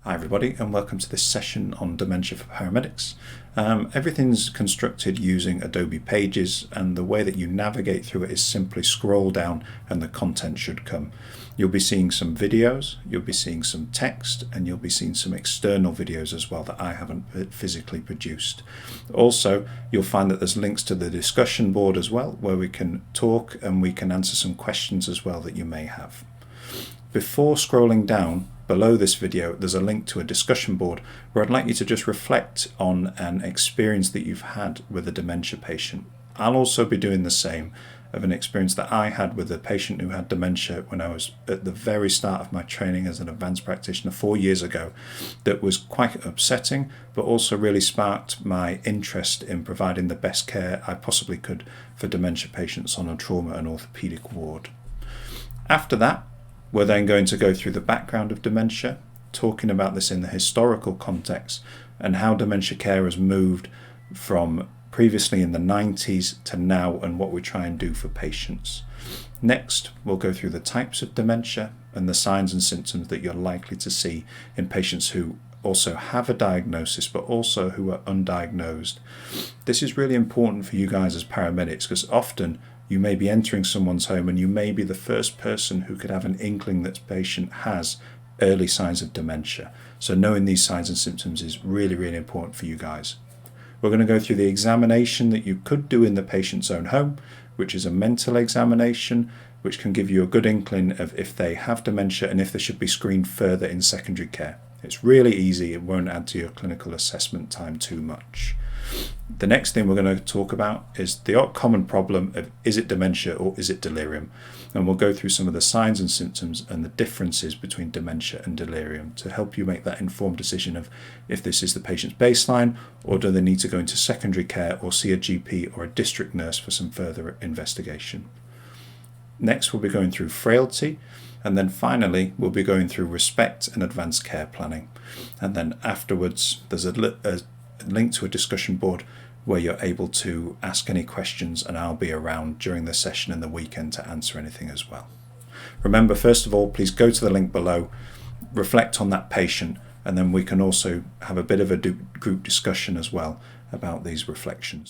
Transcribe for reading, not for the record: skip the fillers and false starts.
Hi everybody, and welcome to this session on dementia for paramedics. Everything's constructed using Adobe Pages, and the way that you navigate through it is simply scroll down and the content should come. You'll be seeing some videos, you'll be seeing some text, and you'll be seeing some external videos as well that I haven't physically produced. Also, you'll find that there's links to the discussion board as well, where we can talk and we can answer some questions as well that you may have. Before scrolling down, below this video, there's a link to a discussion board where I'd like you to just reflect on an experience that you've had with a dementia patient. I'll also be doing the same of an experience that I had with a patient who had dementia when I was at the very start of my training as an advanced practitioner 4 years ago, that was quite upsetting, but also really sparked my interest in providing the best care I possibly could for dementia patients on a trauma and orthopedic ward. After that, we're then going to go through the background of dementia, talking about this in the historical context and how dementia care has moved from previously in the 90s to now and what we try and do for patients. Next, we'll go through the types of dementia and the signs and symptoms that you're likely to see in patients who also have a diagnosis but also who are undiagnosed. This is really important for you guys as paramedics because often you may be entering someone's home and you may be the first person who could have an inkling that the patient has early signs of dementia. So knowing these signs and symptoms is really, really important for you guys. We're going to go through the examination that you could do in the patient's own home, which is a mental examination, which can give you a good inkling of if they have dementia and if they should be screened further in secondary care. It's really easy, it won't add to your clinical assessment time too much. The next thing we're going to talk about is the common problem of is it dementia or is it delirium? And we'll go through some of the signs and symptoms and the differences between dementia and delirium to help you make that informed decision of if this is the patient's baseline or do they need to go into secondary care or see a GP or a district nurse for some further investigation. Next, we'll be going through frailty, and then finally we'll be going through respect and advanced care planning. And then afterwards there's a link to a discussion board where you're able to ask any questions, and I'll be around during the session and the weekend to answer anything as well. Remember, first of all, please go to the link below, reflect on that patient, and then we can also have a bit of a group discussion as well about these reflections.